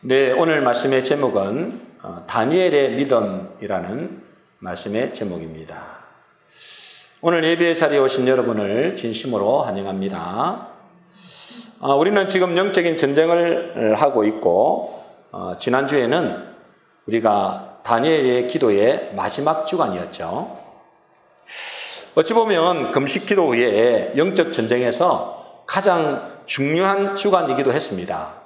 네, 오늘 말씀의 제목은 다니엘의 믿음이라는 말씀의 제목입니다. 오늘 예배의 자리에 오신 여러분을 진심으로 환영합니다. 우리는 지금 영적인 전쟁을 하고 있고 지난주에는 우리가 다니엘의 기도의 마지막 주간이었죠. 어찌 보면 금식 기도 후에 영적 전쟁에서 가장 중요한 주간이기도 했습니다.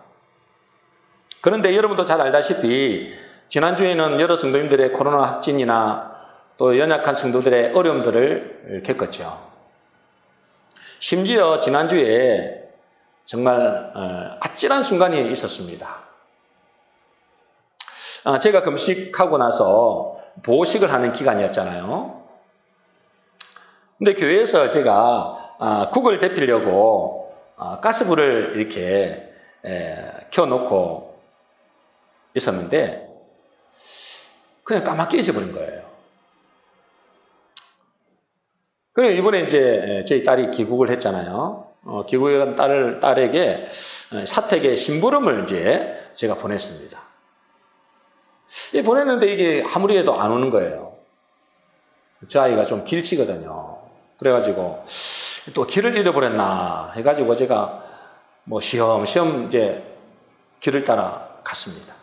그런데 여러분도 잘 알다시피 지난주에는 여러 성도님들의 코로나 확진이나 또 연약한 성도들의 어려움들을 겪었죠. 심지어 지난주에 정말 아찔한 순간이 있었습니다. 제가 금식하고 나서 보호식을 하는 기간이었잖아요. 근데 교회에서 제가 국을 데피려고 가스불을 이렇게 켜놓고 있었는데 그냥 까맣게 잊어버린 거예요. 그리고 이번에 이제 저희 딸이 귀국을 했잖아요. 귀국한 딸에게 사택에 심부름을 이제 제가 보냈습니다. 보냈는데 이게 아무리 해도 안 오는 거예요. 저 아이가 좀 길치거든요. 그래가지고 또 길을 잃어버렸나 해가지고 제가 뭐 시험시험 이제 길을 따라 갔습니다.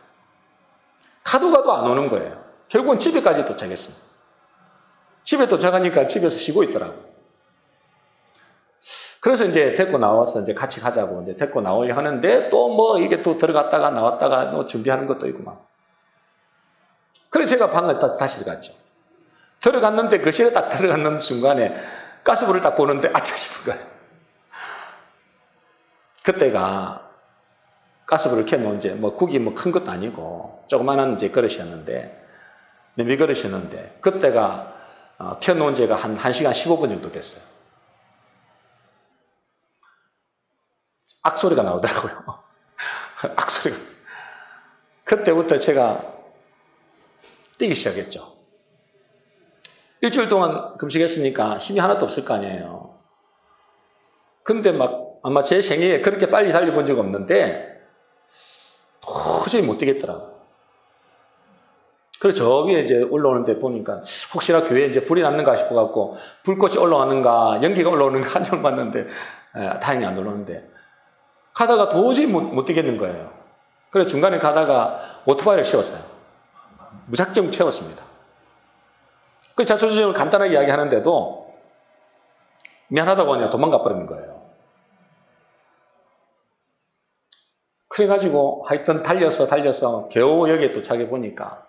가도 안 오는 거예요. 결국은 집에까지 도착했습니다. 집에 도착하니까 집에서 쉬고 있더라고요. 그래서 이제 데리고 나와서 이제 같이 가자고 이제 데리고 나오려 하는데 또 뭐 이게 또 들어갔다가 나왔다가 뭐 준비하는 것도 있고 막. 그래서 제가 방을 다시 들어갔죠. 들어갔는데 거실에 딱 들어갔는 순간에 가스불을 딱 보는데 아차 싶은 거예요. 그때가 가스불을 켜놓은 이제 뭐 국이 뭐 큰 것도 아니고 조그마한 이제 그릇이었는데 냄비 그릇이었는데 그때가 켜놓은 지가 한 1시간 15분 정도 됐어요. 악소리가 나오더라고요. 악소리가. 그때부터 제가 뛰기 시작했죠. 일주일 동안 금식했으니까 힘이 하나도 없을 거 아니에요. 근데 막 아마 제 생애에 그렇게 빨리 달려본 적 없는데 도저히 못 뛰겠더라고요. 그래서 저 위에 이제 올라오는데 보니까 혹시나 교회에 이제 불이 났는가 싶어갖고 불꽃이 올라가는가 연기가 올라오는가 한참 봤는데 다행히 안 올라오는데 가다가 도저히 못 뛰겠는 거예요. 그래서 중간에 가다가 오토바이를 세웠어요. 무작정 채웠습니다. 그 자초지종을 간단하게 이야기하는데도 미안하다고 그냥 도망가 버리는 거예요. 그래가지고 하여튼 달려서 겨우 여기에 도착해 보니까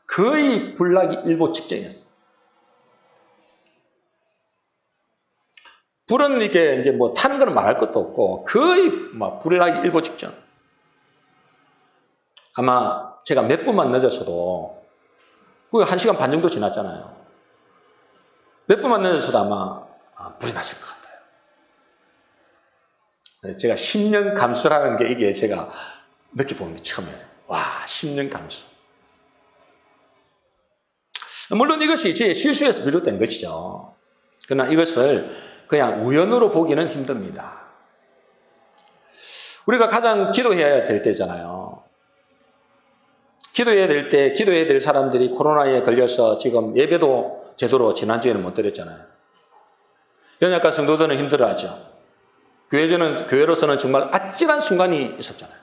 거의 불나기 일보 직전이었어요. 불은 이게 이제 뭐 타는 건 말할 것도 없고 거의 막 불나기 일보 직전. 아마 제가 몇 분만 늦었어도 그 1시간 반 정도 지났잖아요. 몇 분만 늦었어도 아마 불이 났을 것 같아요. 제가 10년 감수라는 게 이게 제가 느껴보는 게 처음이에요. 와, 10년 감수. 물론 이것이 제 실수에서 비롯된 것이죠. 그러나 이것을 그냥 우연으로 보기는 힘듭니다. 우리가 가장 기도해야 될 때잖아요. 기도해야 될 때, 기도해야 될 사람들이 코로나에 걸려서 지금 예배도 제대로 지난주에는 못 드렸잖아요. 연약한 성도들은 힘들어하죠. 교회로서는 정말 아찔한 순간이 있었잖아요.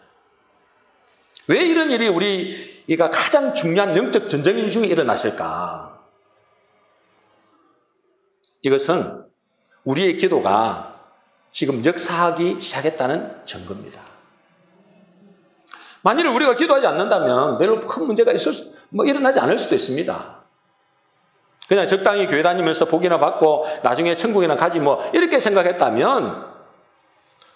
왜 이런 일이 우리가 가장 중요한 영적 전쟁 중에 일어났을까? 이것은 우리의 기도가 지금 역사하기 시작했다는 증거입니다. 만일 우리가 기도하지 않는다면 별로 큰 문제가 일어나지 않을 수도 있습니다. 그냥 적당히 교회 다니면서 복이나 받고 나중에 천국이나 가지 뭐 이렇게 생각했다면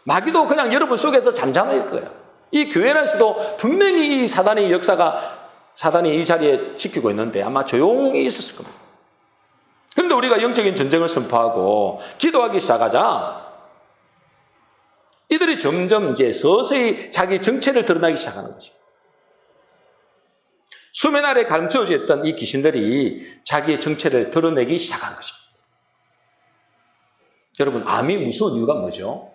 마귀도 그냥 여러분 속에서 잠잠할 거예요. 이 교회에서도 분명히 이 사단의 역사가 사단이 이 자리에 지키고 있는데 아마 조용히 있었을 겁니다. 그런데 우리가 영적인 전쟁을 선포하고 기도하기 시작하자 이들이 점점 이제 서서히 자기 정체를 드러나기 시작하는 거죠. 수면 아래 감춰져 있던 이 귀신들이 자기의 정체를 드러내기 시작한 것입니다. 여러분, 암이 무서운 이유가 뭐죠?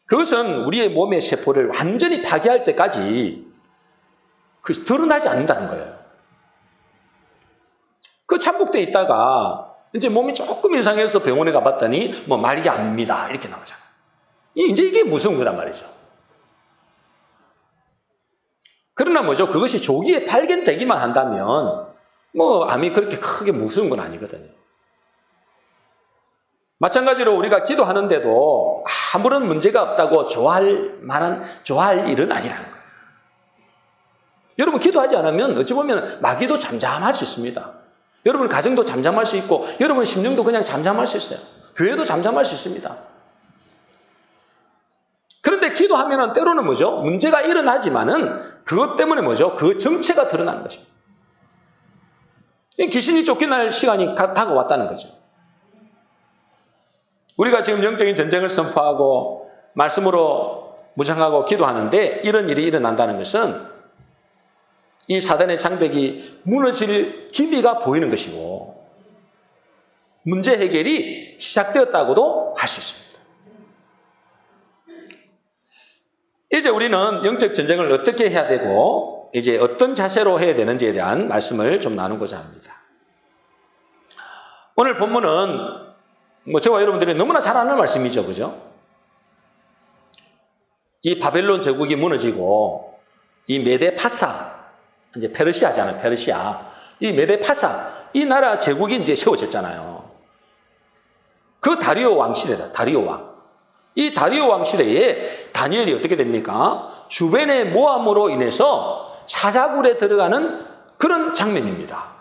그것은 우리의 몸의 세포를 완전히 파괴할 때까지 드러나지 않는다는 거예요. 그 참복돼 있다가 이제 몸이 조금 이상해서 병원에 가봤더니 뭐 말기 암입니다 이렇게 나오잖아요. 이제 이게 무서운 거란 말이죠. 그러나 뭐죠? 그것이 조기에 발견되기만 한다면 뭐 암이 그렇게 크게 무서운 건 아니거든요. 마찬가지로 우리가 기도하는데도 아무런 문제가 없다고 좋아할 일은 아니라는 거예요. 여러분 기도하지 않으면 어찌 보면 마귀도 잠잠할 수 있습니다. 여러분 가정도 잠잠할 수 있고 여러분 심령도 그냥 잠잠할 수 있어요. 교회도 잠잠할 수 있습니다. 그런데 기도하면은 때로는 뭐죠? 문제가 일어나지만은 그것 때문에 뭐죠? 그 정체가 드러나는 것입니다. 귀신이 쫓겨날 시간이 다가왔다는 거죠. 우리가 지금 영적인 전쟁을 선포하고 말씀으로 무장하고 기도하는데 이런 일이 일어난다는 것은 이 사단의 장벽이 무너질 기미가 보이는 것이고 문제 해결이 시작되었다고도 할 수 있습니다. 이제 우리는 영적 전쟁을 어떻게 해야 되고 이제 어떤 자세로 해야 되는지에 대한 말씀을 좀 나누고자 합니다. 오늘 본문은 뭐 저와 여러분들이 너무나 잘 아는 말씀이죠. 그죠? 이 바벨론 제국이 무너지고 이 메데 파사 이제 페르시아잖아요. 페르시아. 이 메데 파사 이 나라 제국이 이제 세워졌잖아요. 그 다리오 왕 시대다. 다리오 왕. 이 다리오 왕 시대에 다니엘이 어떻게 됩니까? 주변의 모함으로 인해서 사자굴에 들어가는 그런 장면입니다.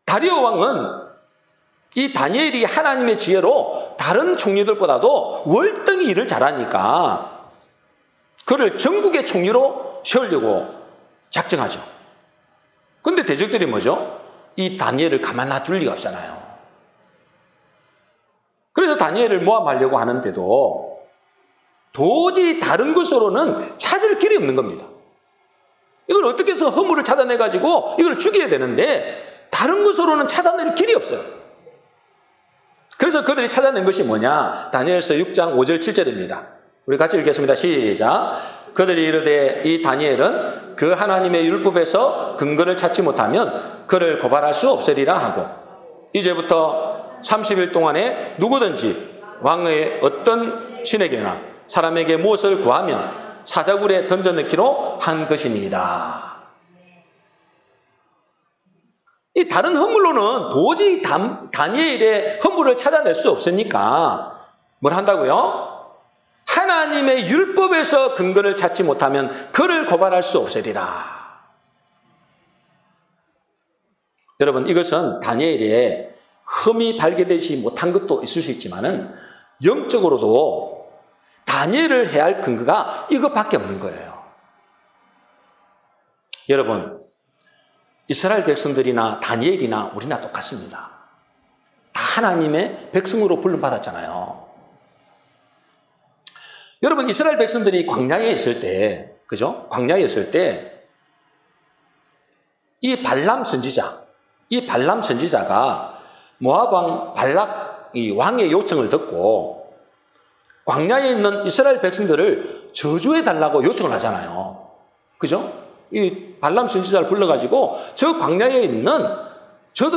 다리오 왕은 이 다니엘이 하나님의 지혜로 다른 총리들보다도 월등히 일을 잘하니까 그를 전국의 총리로 세우려고 작정하죠. 그런데 대적들이 뭐죠? 이 다니엘을 가만 놔둘 리가 없잖아요. 그래서 다니엘을 모함하려고 하는데도 도저히 다른 것으로는 찾을 길이 없는 겁니다. 이걸 어떻게 해서 허물을 찾아내가지고 이걸 죽여야 되는데 다른 것으로는 찾아낼 길이 없어요. 그래서 그들이 찾아낸 것이 뭐냐? 다니엘서 6장 5절 7절입니다. 우리 같이 읽겠습니다. 시작. 그들이 이르되 이 다니엘은 그 하나님의 율법에서 근거를 찾지 못하면 그를 고발할 수 없으리라 하고 이제부터 30일 동안에 누구든지 왕의 어떤 신에게나 사람에게 무엇을 구하면 사자굴에 던져넣기로 한 것이니이다. 이 다른 허물로는 도저히 다니엘의 허물을 찾아낼 수 없으니까 뭘 한다고요? 하나님의 율법에서 근거를 찾지 못하면 그를 고발할 수 없으리라. 여러분 이것은 다니엘의 흠이 발견되지 못한 것도 있을 수 있지만은 영적으로도 다니엘을 해야 할 근거가 이것밖에 없는 거예요. 여러분 이스라엘 백성들이나 다니엘이나 우리나 똑같습니다. 다 하나님의 백성으로 부름받았잖아요. 여러분 이스라엘 백성들이 광야에 있을 때, 그죠? 광야에 있을 때 이 발람 선지자가 모압 왕 발락 이 왕의 요청을 듣고 광야에 있는 이스라엘 백성들을 저주해 달라고 요청을 하잖아요. 그죠? 이 발람 선지자를 불러가지고 저 광야에 있는 저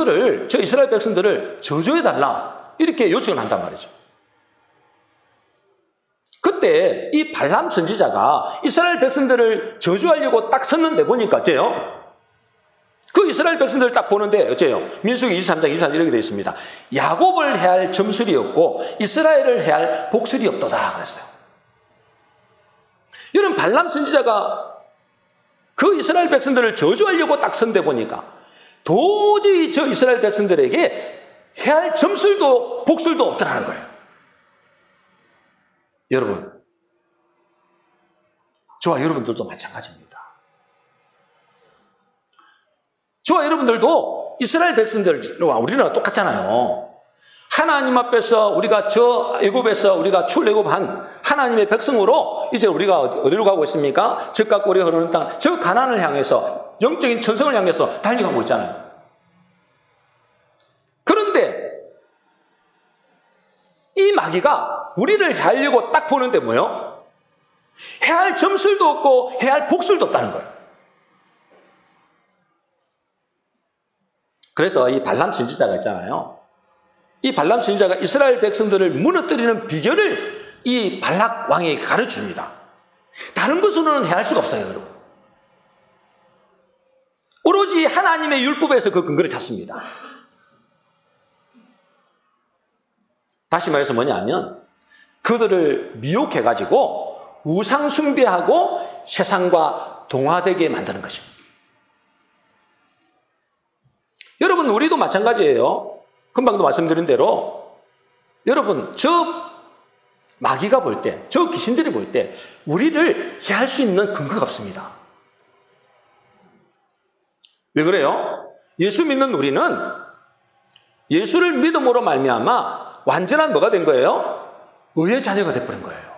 이스라엘 백성들을 저주해 달라 이렇게 요청을 한단 말이죠. 그때 이 발람 선지자가 이스라엘 백성들을 저주하려고 딱 섰는데 보니까 어째요? 그 이스라엘 백성들을 딱 보는데 어째요? 민수기 23장 24절 이렇게 되어 있습니다. 야곱을 해할 점술이 없고 이스라엘을 해할 복술이 없도다 그랬어요. 여러분 발람 선지자가 그 이스라엘 백성들을 저주하려고 딱 선대 보니까 도저히 저 이스라엘 백성들에게 해할 점술도 복술도 없더라는 거예요. 여러분 저와 여러분들도 마찬가지입니다. 저와 여러분들도 이스라엘 백성들과 우리는 똑같잖아요. 하나님 앞에서 우리가 저 애굽에서 우리가 출애굽한 하나님의 백성으로 이제 우리가 어디로 가고 있습니까? 젖과 꿀이 흐르는 땅, 저 가나안을 향해서 영적인 천성을 향해서 달려가고 있잖아요. 그런데 이 마귀가 우리를 해하려고 딱 보는데 뭐요? 해할 점술도 없고 해할 복술도 없다는 거예요. 그래서 이 발람 선지자가 있잖아요. 이 발람 선지자가 이스라엘 백성들을 무너뜨리는 비결을 이 발락 왕에게 가르쳐줍니다. 다른 것으로는 해할 수가 없어요, 여러분. 오로지 하나님의 율법에서 그 근거를 찾습니다. 다시 말해서 뭐냐면 그들을 미혹해가지고 우상 숭배하고 세상과 동화되게 만드는 것입니다. 여러분, 우리도 마찬가지예요. 금방도 말씀드린 대로 여러분, 저 마귀가 볼 때, 저 귀신들이 볼 때 우리를 해할 수 있는 근거가 없습니다. 왜 그래요? 예수 믿는 우리는 예수를 믿음으로 말미암아 완전한 뭐가 된 거예요? 의의 자녀가 돼버린 거예요.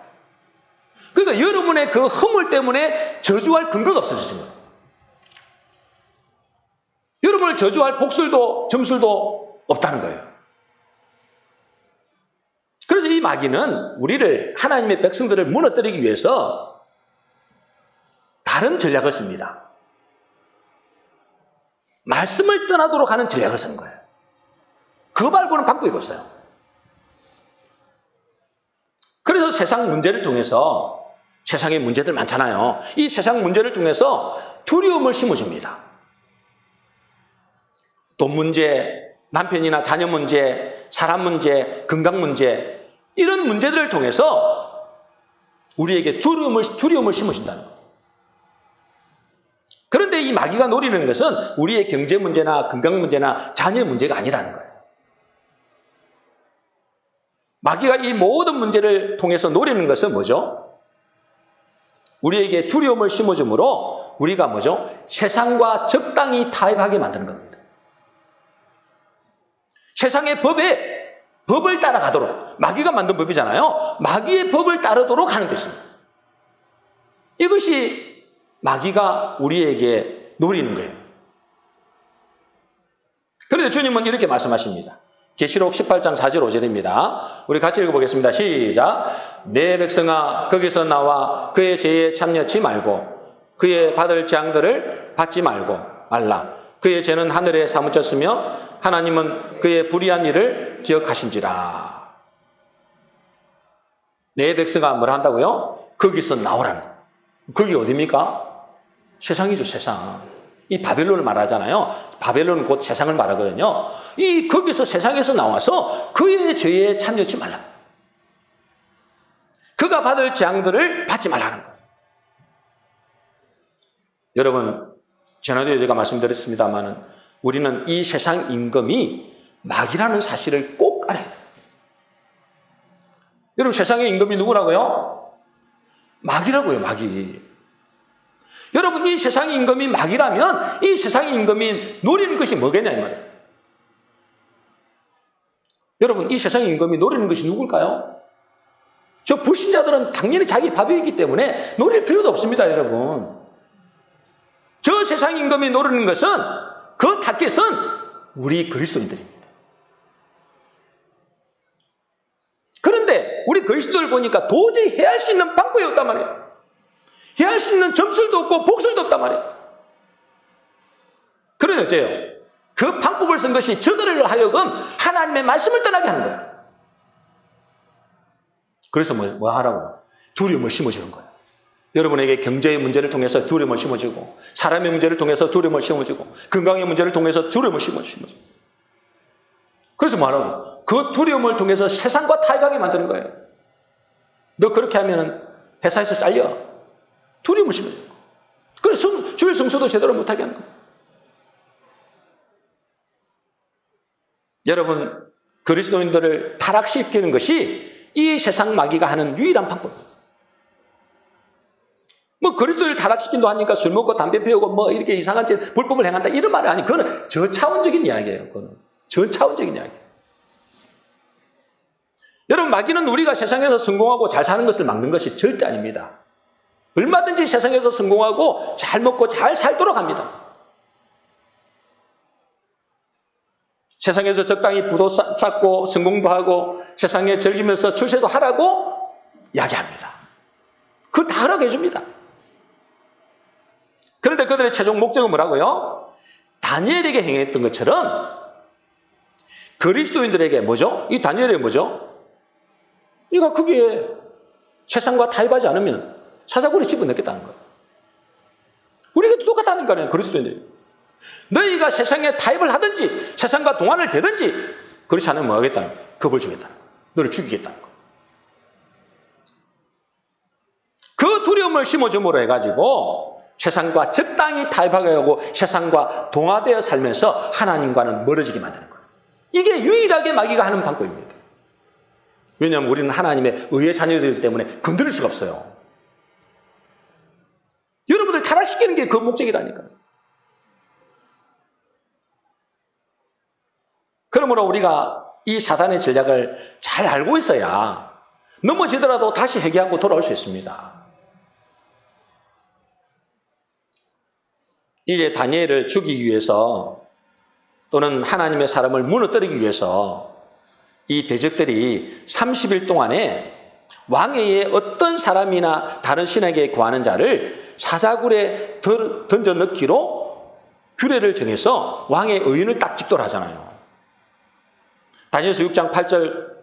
그러니까 여러분의 그 허물 때문에 저주할 근거가 없어지신 거예요. 여러분을 저주할 복술도 점술도 없다는 거예요. 그래서 이 마귀는 우리를, 하나님의 백성들을 무너뜨리기 위해서 다른 전략을 씁니다. 말씀을 떠나도록 하는 전략을 쓰는 거예요. 그거 말고는 방법이 없어요. 그래서 세상 문제를 통해서, 세상에 문제들 많잖아요. 이 세상 문제를 통해서 두려움을 심어줍니다. 돈 문제, 남편이나 자녀 문제, 사람 문제, 건강 문제, 이런 문제들을 통해서 우리에게 두려움을 심어준다는 거예요. 그런데 이 마귀가 노리는 것은 우리의 경제 문제나 건강 문제나 자녀 문제가 아니라는 거예요. 마귀가 이 모든 문제를 통해서 노리는 것은 뭐죠? 우리에게 두려움을 심어주므로 우리가 뭐죠? 세상과 적당히 타협하게 만드는 겁니다. 세상의 법을 따라가도록, 마귀가 만든 법이잖아요. 마귀의 법을 따르도록 하는 것입니다. 이것이 마귀가 우리에게 노리는 거예요. 그런데 주님은 이렇게 말씀하십니다. 계시록 18장 4절 5절입니다. 우리 같이 읽어보겠습니다. 시작. 내 백성아, 거기서 나와 그의 죄에 참여치 말고 그의 받을 재앙들을 받지 말라. 그의 죄는 하늘에 사무쳤으며 하나님은 그의 불의한 일을 기억하신지라. 내 백성아 뭐라 한다고요? 거기서 나오라는 거예요. 거기 어디입니까? 세상이죠, 세상. 이 바벨론을 말하잖아요. 바벨론은 곧 세상을 말하거든요. 거기서 세상에서 나와서 그의 죄에 참여치 말라. 그가 받을 재앙들을 받지 말라는 거예요. 여러분, 전에도 제가 말씀드렸습니다만 우리는 이 세상 임금이 마귀라는 사실을 꼭 알아야 돼요. 여러분, 세상의 임금이 누구라고요? 마귀라고요, 마귀. 여러분, 이 세상의 임금이 마귀라면 이 세상의 임금이 노리는 것이 뭐겠냐 이 말이에요. 여러분, 이 세상의 임금이 노리는 것이 누굴까요? 저 불신자들은 당연히 자기 밥이기 때문에 노릴 필요도 없습니다, 여러분. 저 세상의 임금이 노리는 것은, 그 타겟은 우리 그리스도인들입니다. 그런데 우리 그리스도를 보니까 도저히 해할 수 있는 방법이 없단 말이에요. 해할 수 있는 점술도 없고 복술도 없단 말이에요. 그러니 어때요? 그 방법을 쓴 것이 저들을 하여금 하나님의 말씀을 떠나게 하는 거예요. 그래서 뭐 하라고요? 두려움을 심어주는 거예요. 여러분에게 경제의 문제를 통해서 두려움을 심어주고, 사람의 문제를 통해서 두려움을 심어주고, 건강의 문제를 통해서 두려움을 심어주고. 그래서 뭐 하라고? 그 두려움을 통해서 세상과 타협하게 만드는 거예요. 너 그렇게 하면 회사에서 잘려. 두려움을 심어주는 거예요. 그래서 주일 성수도 제대로 못하게 하는 거예요. 여러분, 그리스도인들을 타락시키는 것이 이 세상 마귀가 하는 유일한 방법입니다. 뭐 그리스도를 타락시킨다 하니까 술 먹고 담배 피우고 뭐 이렇게 이상한 불법을 행한다 이런 말이 아니, 그거는 저차원적인 이야기예요. 그거는 저차원적인 이야기예요. 여러분, 마귀는 우리가 세상에서 성공하고 잘 사는 것을 막는 것이 절대 아닙니다. 얼마든지 세상에서 성공하고 잘 먹고 잘 살도록 합니다. 세상에서 적당히 부도 쌓고 성공도 하고 세상에 즐기면서 출세도 하라고 이야기합니다. 그걸 다 허락해 줍니다. 그런데 그들의 최종 목적은 뭐라고요? 다니엘에게 행했던 것처럼 그리스도인들에게 뭐죠? 이 다니엘에게 뭐죠? 네가 거기에 세상과 타협하지 않으면 사자굴에 집어넣겠다는 거예요. 우리에게도 똑같다는 거예요. 그리스도인들이. 너희가 세상에 타협을 하든지 세상과 동안을 되든지 그렇지 않으면 뭐 하겠다는 거예요? 겁을 주겠다는 거예요. 너를 죽이겠다는 거예요. 그 두려움을 심어줌으로 해가지고 세상과 적당히 타협하게 하고 세상과 동화되어 살면서 하나님과는 멀어지게 만드는 거예요. 이게 유일하게 마귀가 하는 방법입니다. 왜냐하면 우리는 하나님의 의의 자녀들이기 때문에 건드릴 수가 없어요. 여러분들 타락시키는 게 그 목적이라니까요. 그러므로 우리가 이 사단의 전략을 잘 알고 있어야 넘어지더라도 다시 회개하고 돌아올 수 있습니다. 이제 다니엘을 죽이기 위해서 또는 하나님의 사람을 무너뜨리기 위해서 이 대적들이 30일 동안에 왕위에 어떤 사람이나 다른 신에게 구하는 자를 사자굴에 던져 넣기로 규례를 정해서 왕의 의인을 딱 찍도록 하잖아요. 다니엘서 6장 8절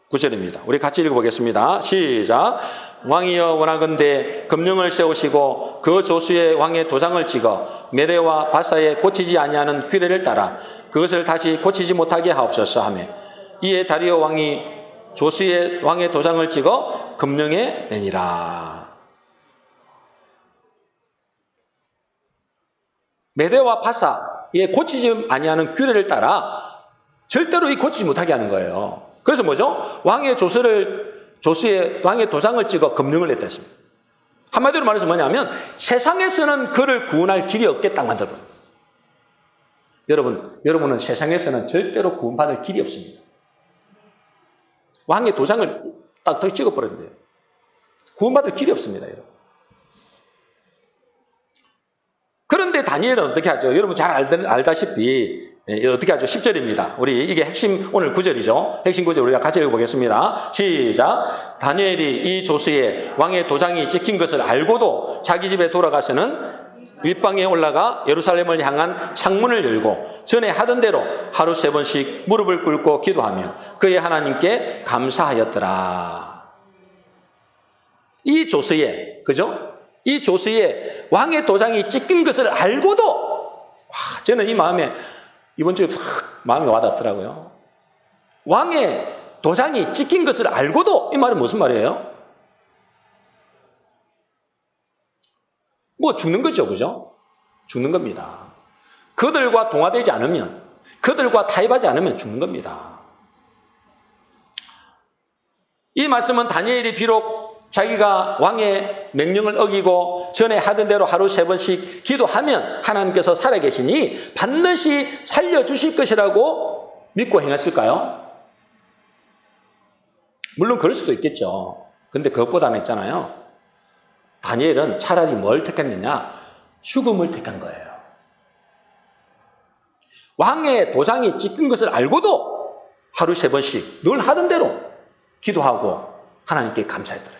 9절입니다. 우리 같이 읽어보겠습니다. 시작. 왕이여 원하건대 금령을 세우시고 그 조수의 왕의 도장을 찍어 메대와 바사에 고치지 아니하는 규례를 따라 그것을 다시 고치지 못하게 하옵소서 하며 이에 다리오 왕이 조수의 왕의 도장을 찍어 금령에 내니라. 메대와 바사에 고치지 아니하는 규례를 따라 절대로 이 고치지 못하게 하는 거예요. 그래서 뭐죠? 조수의 왕의 도장을 찍어 금령을 냈다 했습니다. 한마디로 말해서 뭐냐면 세상에서는 그를 구원할 길이 없게 딱 만들어요. 여러분은 세상에서는 절대로 구원받을 길이 없습니다. 왕의 도장을 딱 찍어버렸는데요. 구원받을 길이 없습니다. 여러분. 그런데 다니엘은 어떻게 하죠? 여러분 잘 알다시피 어떻게 하죠? 10절입니다. 우리 이게 핵심 오늘 9절이죠. 핵심 9절 우리가 같이 읽어보겠습니다. 시작. 다니엘이 이 조수의 왕의 도장이 찍힌 것을 알고도 자기 집에 돌아가서는 윗방에 올라가 예루살렘을 향한 창문을 열고 전에 하던 대로 하루 3번씩 무릎을 꿇고 기도하며 그의 하나님께 감사하였더라. 이 조수의, 그죠? 이 조수의 왕의 도장이 찍힌 것을 알고도, 저는 이 마음에, 이번 주에 마음이 와닿더라고요. 왕의 도장이 찍힌 것을 알고도, 이 말은 무슨 말이에요? 뭐 죽는 거죠, 그죠? 죽는 겁니다. 그들과 동화되지 않으면, 그들과 타협하지 않으면 죽는 겁니다. 이 말씀은 다니엘이 비록 자기가 왕의 명령을 어기고 전에 하던 대로 하루 3번씩 기도하면 하나님께서 살아계시니 반드시 살려주실 것이라고 믿고 행했을까요? 물론 그럴 수도 있겠죠. 그런데 그것보다는 있잖아요. 다니엘은 차라리 뭘 택했느냐? 죽음을 택한 거예요. 왕의 도장이 찍힌 것을 알고도 하루 3번씩 늘 하던 대로 기도하고 하나님께 감사했더래요.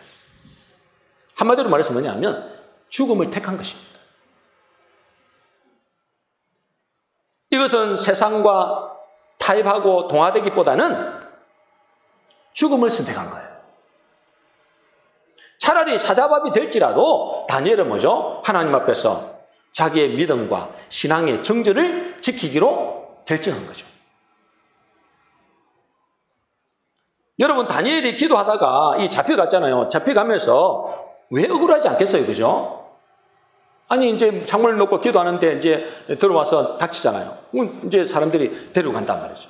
한마디로 말해서 뭐냐면 죽음을 택한 것입니다. 이것은 세상과 타협하고 동화되기보다는 죽음을 선택한 거예요. 차라리 사자밥이 될지라도 다니엘은 뭐죠? 하나님 앞에서 자기의 믿음과 신앙의 정절을 지키기로 결정한 거죠. 여러분 다니엘이 기도하다가 이 잡혀갔잖아요. 잡혀가면서 왜 억울하지 않겠어요? 그죠? 아니 이제 창문을 놓고 기도하는데 이제 들어와서 닥치잖아요. 이제 사람들이 데려간단 말이죠.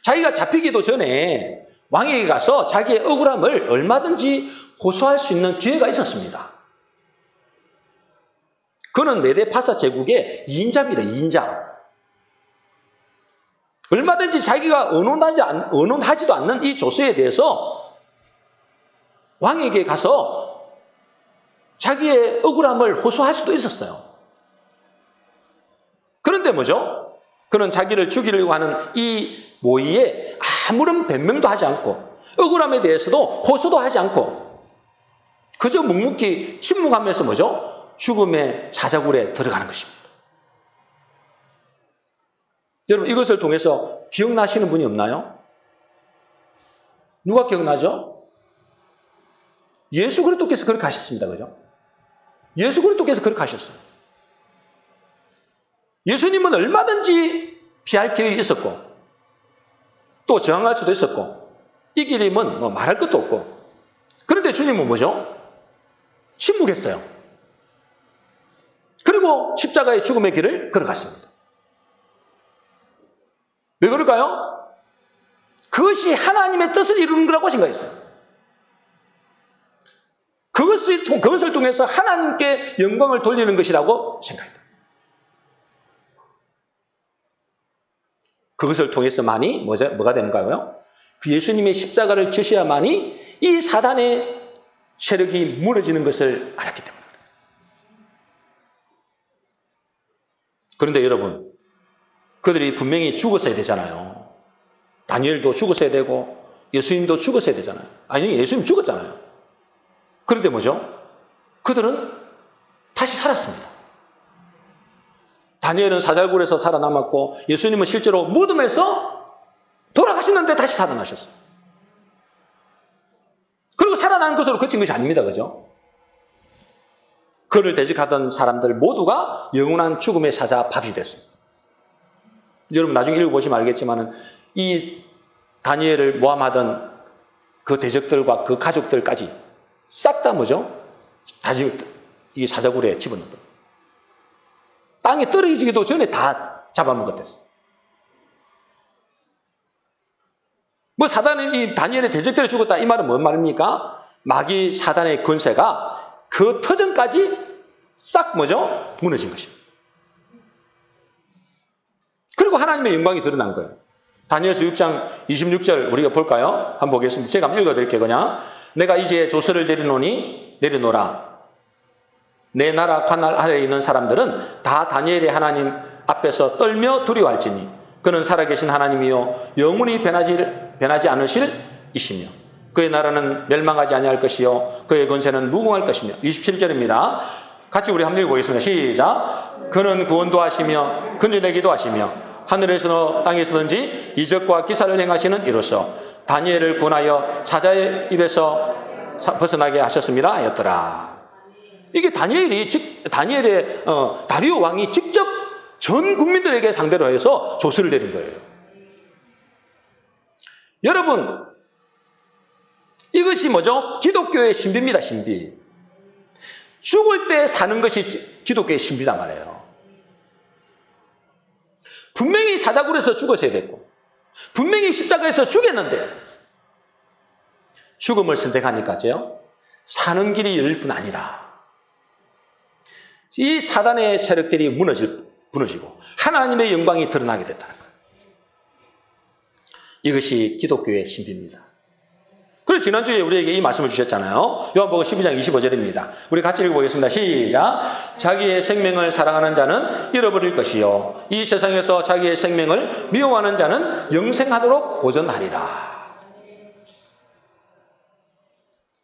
자기가 잡히기도 전에 왕에게 가서 자기의 억울함을 얼마든지 호소할 수 있는 기회가 있었습니다. 그는 메데파사 제국의 2인자입니다. 2인자. 얼마든지 자기가 언론하지도 않는 이 조서에 대해서 왕에게 가서 자기의 억울함을 호소할 수도 있었어요. 그런데 뭐죠? 그는 자기를 죽이려고 하는 이 모의에 아무런 변명도 하지 않고 억울함에 대해서도 호소도 하지 않고 그저 묵묵히 침묵하면서 뭐죠? 죽음의 사자굴에 들어가는 것입니다. 여러분, 이것을 통해서 기억나시는 분이 없나요? 누가 기억나죠? 예수 그리스도께서 그렇게 하셨습니다. 그죠? 예수 그리스도께서 그렇게 하셨어요. 예수님은 얼마든지 피할 길이 있었고 또 저항할 수도 있었고 이 길임은 뭐 말할 것도 없고 그런데 주님은 뭐죠? 침묵했어요. 그리고 십자가의 죽음의 길을 걸어갔습니다. 왜 그럴까요? 그것이 하나님의 뜻을 이루는 거라고 생각했어요. 그것을 통해서 하나님께 영광을 돌리는 것이라고 생각했다. 그것을 통해서만이 뭐가 되는가요? 그 예수님의 십자가를 지셔야만이 이 사단의 세력이 무너지는 것을 알았기 때문입니다. 그런데 여러분, 그들이 분명히 죽었어야 되잖아요. 다니엘도 죽었어야 되고 예수님도 죽었어야 되잖아요. 아니, 예수님 죽었잖아요. 그런데 뭐죠? 그들은 다시 살았습니다. 다니엘은 사자굴에서 살아남았고 예수님은 실제로 무덤에서 돌아가셨는데 다시 살아나셨어요. 그리고 살아난 것으로 그친 것이 아닙니다. 그죠? 그를 대적하던 사람들 모두가 영원한 죽음의 사자 밥이 됐습니다. 여러분 나중에 읽어보시면 알겠지만 이 다니엘을 모함하던 그 대적들과 그 가족들까지 싹 다 뭐죠? 다시 이 사자굴에 집어넣었다. 땅에 떨어지기도 전에 다 잡아먹었댔어요. 뭐 사단은 이 다니엘의 대적들이 죽었다 이 말은 뭔 말입니까? 마귀 사단의 권세가 그 터전까지 싹 뭐죠? 무너진 것입니다. 그리고 하나님의 영광이 드러난 거예요. 다니엘서 6장 26절 우리가 볼까요? 한번 보겠습니다. 제가 한번 읽어드릴게요. 그냥 내가 이제 조서를 내려놓으라. 내 나라 관할 아래에 있는 사람들은 다 다니엘의 하나님 앞에서 떨며 두려워할지니 그는 살아계신 하나님이요 영원히 변하지 않으실 이시며 그의 나라는 멸망하지 아니할 것이요 그의 권세는 무궁할 것이며 27절입니다. 같이 우리 한번 읽어보겠습니다. 시작. 그는 구원도 하시며 근전되기도 하시며 하늘에서나 땅에서든지 이적과 기사를 행하시는 이로써 다니엘을 구원하여 사자의 입에서 벗어나게 하셨습니다 하였더라. 이게 다니엘의 다리오 왕이 직접 전 국민들에게 상대로 해서 조서를 내린 거예요. 여러분, 이것이 뭐죠? 기독교의 신비입니다. 신비. 죽을 때 사는 것이 기독교의 신비란 말이에요. 분명히 사자굴에서 죽었어야 됐고 분명히 십자가에서 죽였는데 죽음을 선택하니까요 사는 길이 열릴 뿐 아니라 이 사단의 세력들이 무너지고 하나님의 영광이 드러나게 됐다는 거예요. 이것이 기독교의 신비입니다. 그래서 지난주에 우리에게 이 말씀을 주셨잖아요. 요한복음 12장 25절입니다. 우리 같이 읽어보겠습니다. 시작. 자기의 생명을 사랑하는 자는 잃어버릴 것이요 이 세상에서 자기의 생명을 미워하는 자는 영생하도록 보존하리라.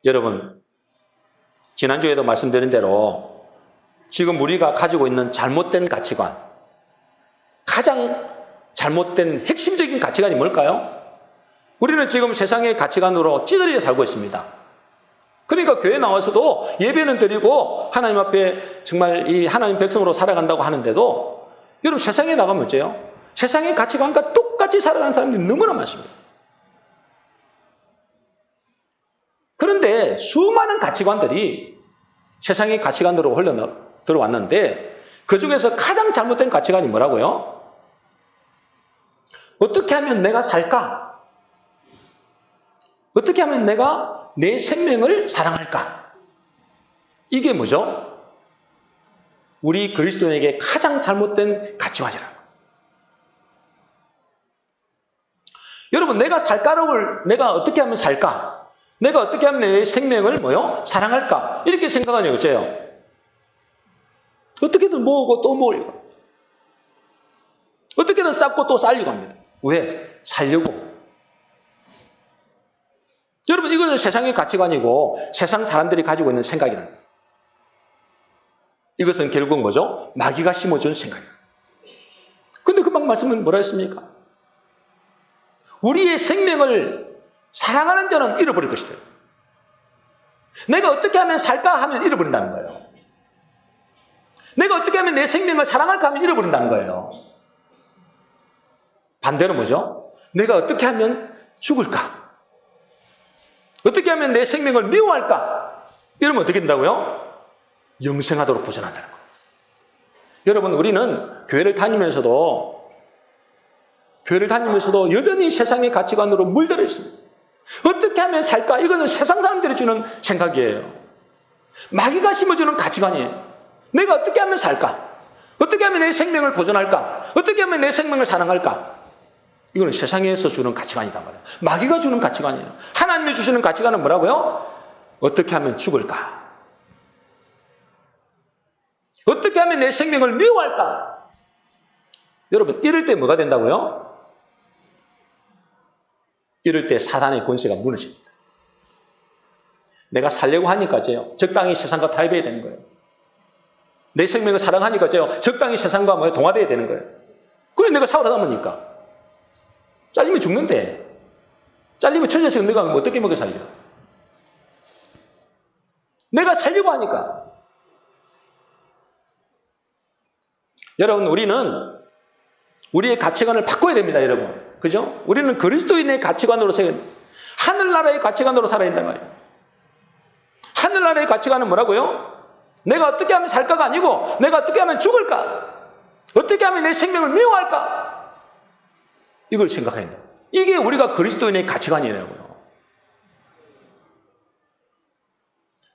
여러분, 지난주에도 말씀드린 대로 지금 우리가 가지고 있는 잘못된 가치관, 가장 잘못된 핵심적인 가치관이 뭘까요? 우리는 지금 세상의 가치관으로 찌들려 살고 있습니다. 그러니까 교회 나와서도 예배는 드리고 하나님 앞에 정말 이 하나님 백성으로 살아간다고 하는데도 여러분 세상에 나가면 어째요? 세상의 가치관과 똑같이 살아가는 사람들이 너무나 많습니다. 그런데 수많은 가치관들이 세상의 가치관으로 들어왔는데 그 중에서 가장 잘못된 가치관이 뭐라고요? 어떻게 하면 내가 살까? 어떻게 하면 내가 내 생명을 사랑할까? 이게 뭐죠? 우리 그리스도인에게 가장 잘못된 가치관이라는 거예요. 여러분, 내가 어떻게 하면 살까? 내가 어떻게 하면 내 생명을 사랑할까? 이렇게 생각하니 어째요? 어떻게든 모으고 또 모으고. 어떻게든 쌓고 또 쌓으려고 합니다. 왜? 살려고. 여러분, 이것은 세상의 가치관이고 세상 사람들이 가지고 있는 생각이라는 거예요. 이것은 결국 뭐죠? 마귀가 심어준 생각이에요. 근데 금방 말씀은 뭐라 했습니까? 우리의 생명을 사랑하는 자는 잃어버릴 것이다. 내가 어떻게 하면 살까 하면 잃어버린다는 거예요. 내가 어떻게 하면 내 생명을 사랑할까 하면 잃어버린다는 거예요. 반대로 뭐죠? 내가 어떻게 하면 죽을까? 어떻게 하면 내 생명을 미워할까? 이러면 어떻게 된다고요? 영생하도록 보존한다는 거예요. 여러분, 우리는 교회를 다니면서도 여전히 세상의 가치관으로 물들어 있습니다. 어떻게 하면 살까? 이거는 세상 사람들이 주는 생각이에요. 마귀가 심어주는 가치관이에요. 내가 어떻게 하면 살까? 어떻게 하면 내 생명을 보존할까? 어떻게 하면 내 생명을 사랑할까? 이거는 세상에서 주는 가치관이단 말이에요. 마귀가 주는 가치관이에요. 하나님이 주시는 가치관은 뭐라고요? 어떻게 하면 죽을까? 어떻게 하면 내 생명을 미워할까? 여러분, 이럴 때 뭐가 된다고요? 이럴 때 사단의 권세가 무너집니다. 내가 살려고 하니까요, 적당히 세상과 타협해야 되는 거예요. 내 생명을 사랑하니까요, 적당히 세상과 동화돼야 되는 거예요. 그래, 내가 살아남으니까. 잘리면 죽는데. 잘리면 처자식 내가 어떻게 먹여 살려? 내가 살려고 하니까. 여러분, 우리는 우리의 가치관을 바꿔야 됩니다, 여러분. 그죠? 우리는 그리스도인의 가치관으로 하늘나라의 가치관으로 살아야 된단 말이에요. 하늘나라의 가치관은 뭐라고요? 내가 어떻게 하면 살까가 아니고 내가 어떻게 하면 죽을까? 어떻게 하면 내 생명을 미워할까? 이걸 생각해야 된다. 이게 우리가 그리스도인의 가치관이라고요.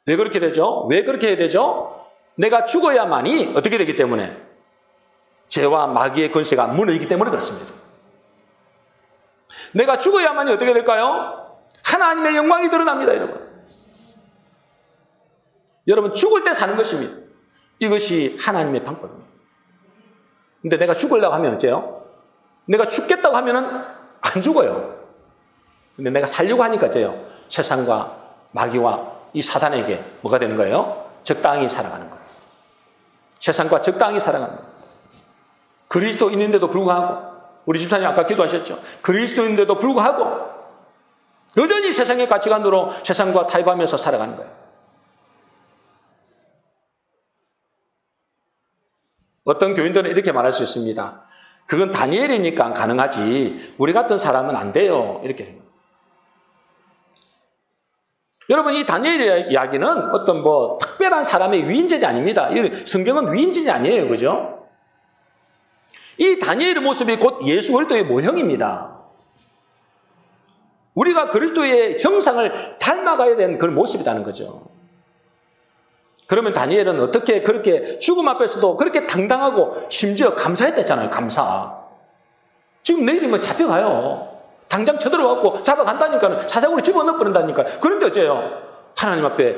왜 그렇게 되죠? 왜 그렇게 해야 되죠? 내가 죽어야만이 어떻게 되기 때문에? 죄와 마귀의 권세가 무너지기 때문에 그렇습니다. 내가 죽어야만이 어떻게 될까요? 하나님의 영광이 드러납니다, 여러분. 여러분, 죽을 때 사는 것입니다. 이것이 하나님의 방법입니다. 근데 내가 죽으려고 하면 어째요? 내가 죽겠다고 하면은 안 죽어요. 근데 내가 살려고 하니까 어째요? 세상과 마귀와 이 사단에게 뭐가 되는 거예요? 적당히 살아가는 거예요. 세상과 적당히 살아가는 거예요. 그리스도인인데도 불구하고, 우리 집사님 아까 기도하셨죠? 그리스도인인데도 불구하고 여전히 세상의 가치관으로 세상과 타협하면서 살아가는 거예요. 어떤 교인들은 이렇게 말할 수 있습니다. 그건 다니엘이니까 가능하지 우리 같은 사람은 안 돼요. 이렇게 생각합니다. 여러분, 이 다니엘의 이야기는 어떤 특별한 사람의 위인전이 아닙니다. 성경은 위인전이 아니에요. 그죠? 이 다니엘의 모습이 곧 예수 그리스도의 모형입니다. 우리가 그리스도의 형상을 닮아가야 되는 그런 모습이라는 거죠. 그러면 다니엘은 어떻게 그렇게 죽음 앞에서도 그렇게 당당하고 심지어 감사했댔잖아요. 감사. 지금 내일이면 잡혀가요. 당장 쳐들어가고 잡아간다니까, 사자굴에 집어넣어버린다니까. 그런데 어째요? 하나님 앞에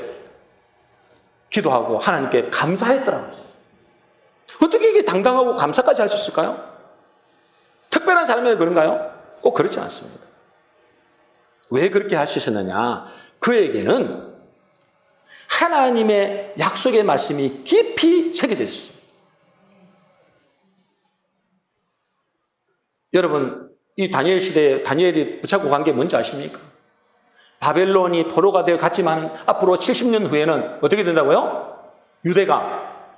기도하고 하나님께 감사했더라고요. 어떻게 이게 당당하고 감사까지 할 수 있을까요? 특별한 사람이라 그런가요? 꼭 그렇지 않습니다. 왜 그렇게 할 수 있었느냐? 그에게는 하나님의 약속의 말씀이 깊이 새겨져 있습니다. 여러분, 이 다니엘 시대에 다니엘이 붙잡고 간 게 뭔지 아십니까? 바벨론이 포로가 되어 갔지만 앞으로 70년 후에는 어떻게 된다고요? 유대가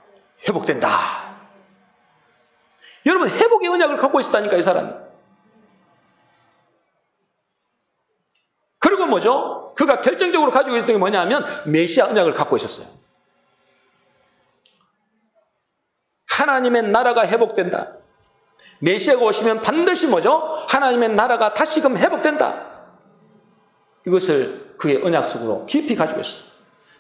회복된다. 여러분, 회복의 언약을 갖고 있었다니까, 이 사람이. 그리고 뭐죠? 그가 결정적으로 가지고 있었던 게 뭐냐면 메시아 언약을 갖고 있었어요. 하나님의 나라가 회복된다. 메시아가 오시면 반드시 뭐죠? 하나님의 나라가 다시금 회복된다. 이것을 그의 언약 속으로 깊이 가지고 있어요.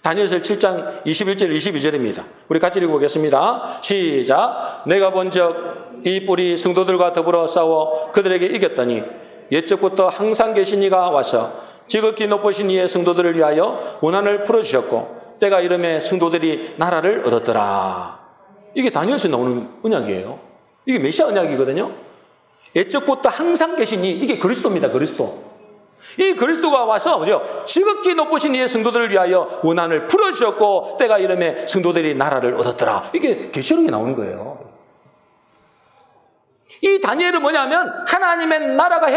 다니엘서 7장 21절 22절입니다. 우리 같이 읽어보겠습니다. 시작. 내가 본적 이 뿔이 성도들과 더불어 싸워 그들에게 이겼더니 옛적부터 항상 계신 이가 와서 지극히 높으신 이의 성도들을 위하여 원한을 풀어주셨고 때가 이름에 성도들이 나라를 얻었더라. 이게 다니엘서에 나오는 언약이에요. 이게 메시아 언약이거든요. 애적부터 항상 계시니 이게 그리스도입니다. 그리스도. 이 그리스도가 와서 뭐죠? 지극히 높으신 이의 성도들을 위하여 원한을 풀어주셨고 때가 이름에 성도들이 나라를 얻었더라. 이게 계시록에 나오는 거예요. 이 다니엘은 뭐냐면 하나님의 나라가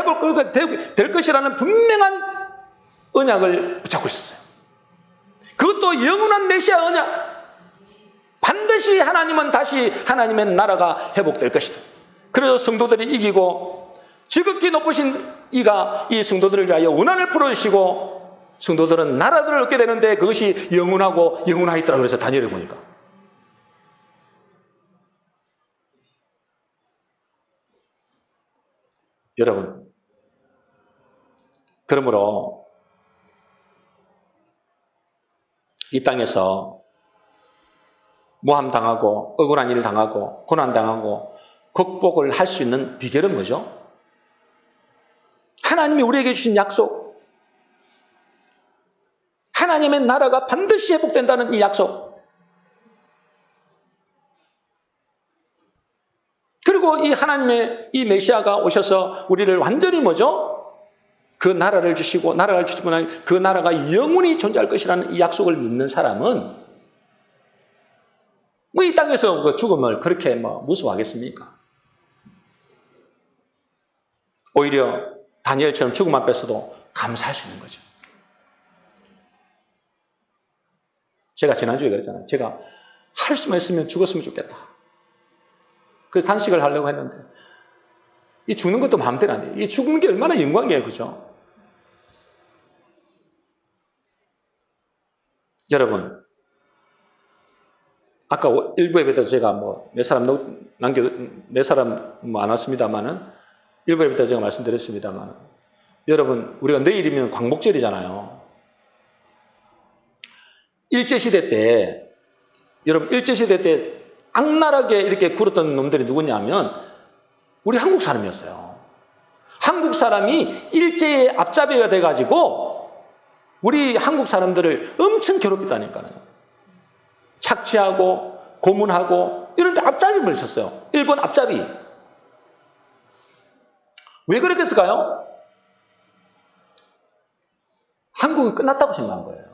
될 것이라는 분명한 언약을 붙잡고 있었어요. 그것도 영원한 메시아 언약. 반드시 하나님은 다시 하나님의 나라가 회복될 것이다. 그래서 성도들이 이기고 지극히 높으신 이가 이 성도들을 위하여 원한을 풀어주시고 성도들은 나라들을 얻게 되는데 그것이 영원하고 영원하였더라. 그래서 다니엘을 보니까. 여러분, 그러므로 이 땅에서 모함당하고 억울한 일을 당하고 고난당하고 극복을 할 수 있는 비결은 뭐죠? 하나님이 우리에게 주신 약속, 하나님의 나라가 반드시 회복된다는 이 약속, 그리고 이 하나님의 이 메시아가 오셔서 우리를 완전히 뭐죠? 그 나라를 주시고 나라를 주시고 나니 그 나라가 영원히 존재할 것이라는 이 약속을 믿는 사람은 뭐 이 땅에서 그 죽음을 그렇게 무서워하겠습니까? 오히려 다니엘처럼 죽음 앞에서도 감사할 수 있는 거죠. 제가 지난주에 그랬잖아요. 제가 할 수만 있으면 죽었으면 좋겠다. 그래서 단식을 하려고 했는데 이 죽는 것도 마음대로 안 돼요. 이 죽는 게 얼마나 영광이에요. 그죠? 여러분, 아까 일부 예배 때 제가 몇 사람 안 왔습니다만은 일부 예배 때 제가 말씀드렸습니다만 여러분, 우리가 내일이면 광복절이잖아요. 일제시대 때, 여러분, 일제시대 때 악랄하게 이렇게 굴었던 놈들이 누구냐면 우리 한국 사람이었어요. 한국 사람이 일제의 앞잡이가 돼가지고 우리 한국 사람들을 엄청 괴롭혔다니까요. 착취하고 고문하고 이런 데 앞잡이를 있었어요. 일본 앞잡이. 왜 그렇게 했을까요? 한국은 끝났다고 생각한 거예요.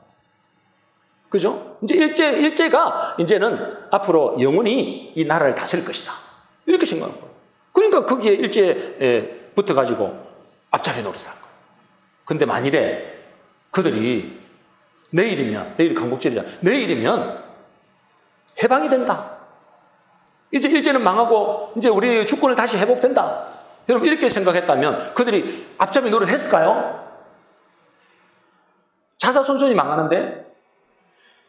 그죠? 이제 일제가 이제는 앞으로 영원히 이 나라를 다스릴 것이다. 이렇게 생각한 거예요. 그러니까 거기에 일제에 붙어가지고 앞자리 노릇을 한 거예요. 근데 만일에 그들이 내일 강복절이잖아. 내일이면 해방이 된다. 이제 일제는 망하고 이제 우리 주권을 다시 회복된다. 여러분 이렇게 생각했다면 그들이 앞잡이 노릇 했을까요? 자사손손이 망하는데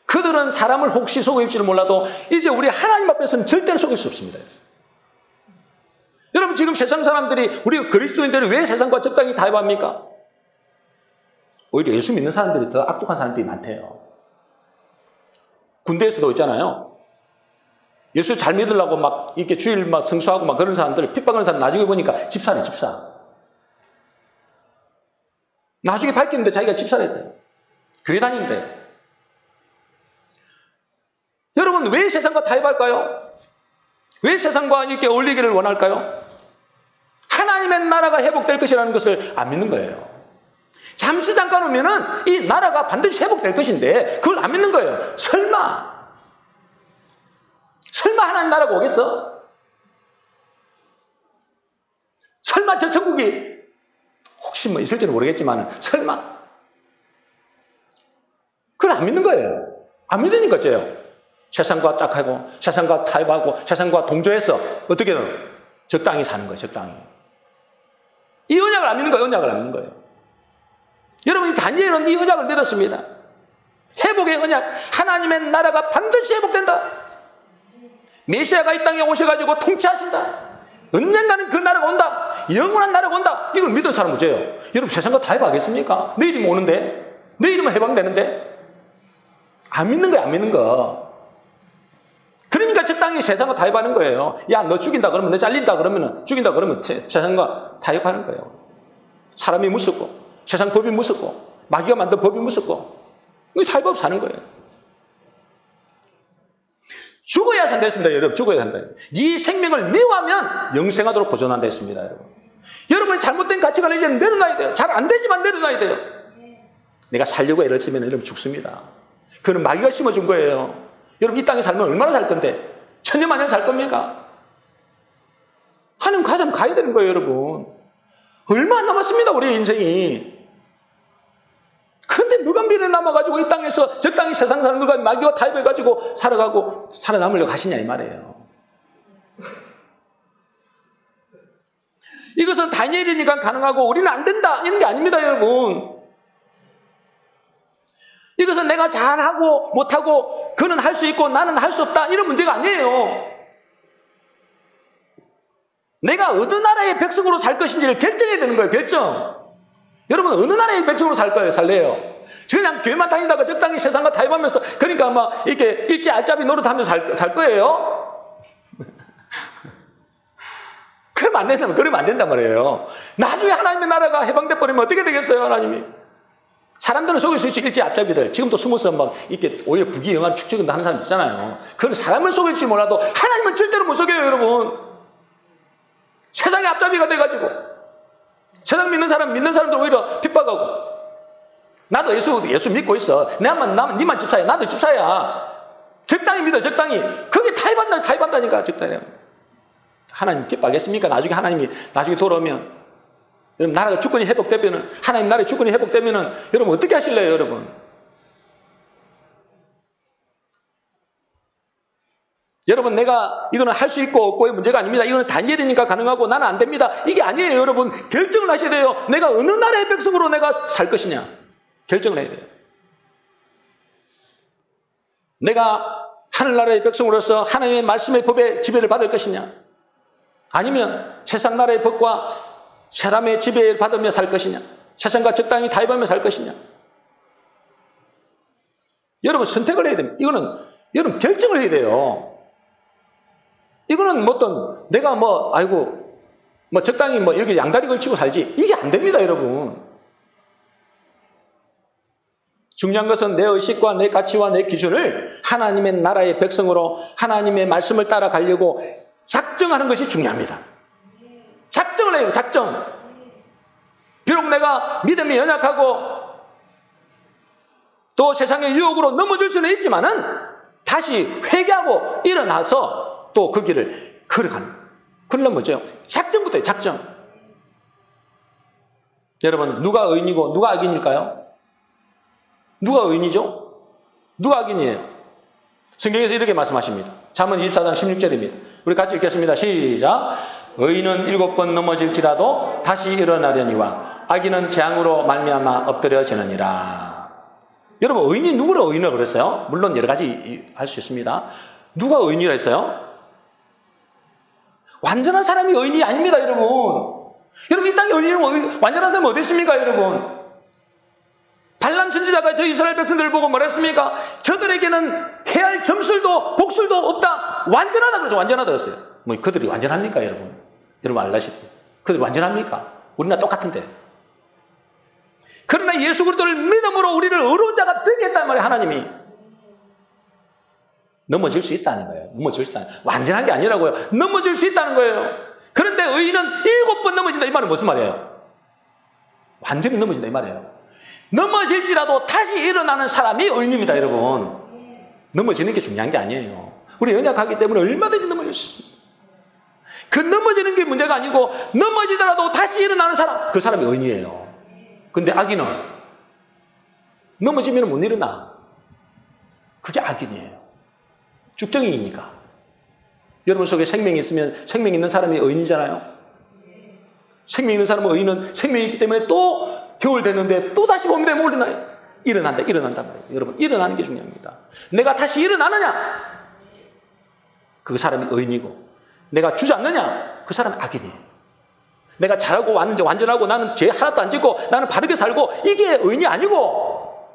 그들은 사람을 혹시 속일지는 몰라도 이제 우리 하나님 앞에서는 절대로 속일 수 없습니다. 여러분 지금 세상 사람들이 우리 그리스도인들이 왜 세상과 적당히 타협합니까? 오히려 예수 믿는 사람들이 더 악독한 사람들이 많대요. 군대에서도 있잖아요. 예수 잘 믿으려고 막 이렇게 주일 막 성수하고 막 그런 사람들, 핍박하는 사람 나중에 보니까 집사네, 집사. 나중에 밝히는데 자기가 집사랬대요. 교회 다니는데. 여러분 왜 세상과 타협할까요? 왜 세상과 이렇게 어울리기를 원할까요? 하나님의 나라가 회복될 것이라는 것을 안 믿는 거예요. 잠시 잠깐 오면은 이 나라가 반드시 회복될 것인데 그걸 안 믿는 거예요. 설마 하나님 나라가 오겠어? 설마 저 천국이 혹시 있을지는 모르겠지만 설마? 그걸 안 믿는 거예요. 안 믿으니까 어째요? 세상과 짝하고 세상과 타협하고 세상과 동조해서 어떻게든 적당히 사는 거예요. 적당히. 이 언약을 안 믿는 거예요. 언약을 안 믿는 거예요. 여러분 이 다니엘은 이 언약을 믿었습니다. 회복의 언약. 하나님의 나라가 반드시 회복된다. 메시아가 이 땅에 오셔가지고 통치하신다. 언젠가는 그 나라가 온다. 영원한 나라가 온다. 이걸 믿은 사람은 어째요? 여러분 세상과 타협하겠습니까? 내일이면 오는데? 내일이면 해방되는데? 안 믿는 거야. 안 믿는 거. 그러니까 적당히 세상과 타협하는 거예요. 야, 너 죽인다 그러면, 너 잘린다 그러면, 죽인다 그러면 세상과 타협하는 거예요. 사람이 무섭고, 세상 법이 무섭고, 마귀가 만든 법이 무섭고, 이 타협 없이 사는 거예요. 죽어야 산다 했습니다, 여러분. 죽어야 산다. 네 생명을 미워하면 영생하도록 보존한다 했습니다, 여러분. 여러분이 잘못된 가치관을 이제는 내려놔야 돼요. 잘 안 되지만 내려놔야 돼요. 내가 살려고 애를 쓰면 여러분 죽습니다. 그건 마귀가 심어준 거예요. 여러분 이 땅에 살면 얼마나 살 건데? 천년만년 살 겁니까? 하나님 가자면 가야 되는 거예요, 여러분. 얼마 안 남았습니다, 우리의 인생이. 근데 누가 미래 남아가지고 이 땅에서 적당히 세상 사는 누가 마귀와 타협해가지고 살아가고 살아남으려고 하시냐 이 말이에요. 이것은 다니엘이니까 가능하고 우리는 안 된다 이런 게 아닙니다, 여러분. 이것은 내가 잘하고 못하고 그는 할 수 있고 나는 할 수 없다 이런 문제가 아니에요. 내가 어느 나라의 백성으로 살 것인지를 결정해야 되는 거예요. 결정. 여러분 어느 나라의 백성으로 살 거예요? 살래요? 그냥 교회만 다니다가 적당히 세상과 타협하면서 그러니까 막 이렇게 일제 알짜비 노릇하면서 살 거예요? 그러면 안 된단 말이에요. 나중에 하나님의 나라가 해방돼 버리면 어떻게 되겠어요, 하나님이? 사람들은 속일 수 있죠. 일제 앞잡이들. 지금도 숨어서 막 이렇게 오히려 부귀영한 축적을 하는 사람 있잖아요. 그건 사람은 속일지 몰라도 하나님은 절대로 못 속여요, 여러분. 세상의 앞잡이가 돼가지고 세상 믿는 사람들 오히려 핍박하고. 나도 예수 믿고 있어. 니만 집사야. 나도 집사야. 적당히 믿어, 적당히. 그게 타협한다니까, 적당히. 하나님 기뻐하겠습니까? 나중에 돌아오면. 여러분, 나라가 주권이 회복되면은, 하나님 나라의 주권이 회복되면은, 여러분, 어떻게 하실래요, 여러분? 여러분, 내가 이거는 할 수 있고 없고의 문제가 아닙니다. 이거는 다니엘이니까 가능하고 나는 안 됩니다. 이게 아니에요, 여러분. 결정을 하셔야 돼요. 내가 어느 나라의 백성으로 내가 살 것이냐. 결정을 해야 돼요. 내가 하늘나라의 백성으로서 하나님의 말씀의 법의 지배를 받을 것이냐. 아니면 세상 나라의 법과 사람의 지배를 받으며 살 것이냐. 세상과 적당히 타협하며 살 것이냐. 여러분 선택을 해야 됩니다. 여러분 결정을 해야 돼요. 이거는 내가 적당히 여기 양다리 걸치고 살지. 이게 안 됩니다, 여러분. 중요한 것은 내 의식과 내 가치와 내 기준을 하나님의 나라의 백성으로 하나님의 말씀을 따라가려고 작정하는 것이 중요합니다. 작정을 해요, 작정. 비록 내가 믿음이 연약하고 또 세상의 유혹으로 넘어질 수는 있지만은 다시 회개하고 일어나서 또 그 길을 걸어가는. 그러려면 뭐죠? 작정부터 해요, 작정. 여러분, 누가 의인이고 누가 악인일까요? 누가 의인이죠? 누가 악인이에요? 성경에서 이렇게 말씀하십니다. 잠언 24장 16절입니다. 우리 같이 읽겠습니다. 시작. 의인은 7번 넘어질지라도 다시 일어나려니와 악인은 재앙으로 말미암아 엎드려지느니라. 여러분, 의인이 누구를 의인이라고 그랬어요? 물론 여러 가지 할 수 있습니다. 누가 의인이라 했어요? 완전한 사람이 의인이 아닙니다, 여러분. 여러분, 이 땅에 완전한 사람이 어디 있습니까, 여러분? 발람 선지자가 저 이스라엘 백성들을 보고 뭐랬습니까? 저들에게는 해할 점술도 복술도 없다. 완전하다 그래서 완전하다 그랬어요. 그들이 완전합니까, 여러분? 여러분 알다시피 그들이 완전합니까? 우리나 똑같은데. 그러나 예수 그리스도를 믿음으로 우리를 의로운 자가 되게 했단 말이에요, 하나님이. 넘어질 수 있다는 거예요. 완전한 게 아니라고요. 넘어질 수 있다는 거예요. 그런데 의인은 7번 넘어진다 이 말은 무슨 말이에요? 완전히 넘어진다 이 말이에요. 넘어질지라도 다시 일어나는 사람이 의인입니다, 여러분. 넘어지는 게 중요한 게 아니에요. 우리 연약하기 때문에 얼마든지 넘어질 수 있습니다. 그 넘어지는 게 문제가 아니고 넘어지더라도 다시 일어나는 사람, 그 사람이 의인이에요. 근데 악인은 넘어지면 못 일어나. 그게 악인이에요. 죽정이니까. 여러분 속에 생명이 있으면 생명 있는 사람이 의인이잖아요. 생명 있는 사람은 의인은 생명이 있기 때문에 또 겨울 됐는데 또 다시 봄이 되면 일어난다 말이에요. 여러분, 일어나는 게 중요합니다. 내가 다시 일어나느냐? 그 사람이 의인이고, 내가 주저앉느냐? 그 사람은 악인이에요. 내가 잘하고 완전하고 나는 죄 하나도 안 짓고 나는 바르게 살고 이게 의인이 아니고,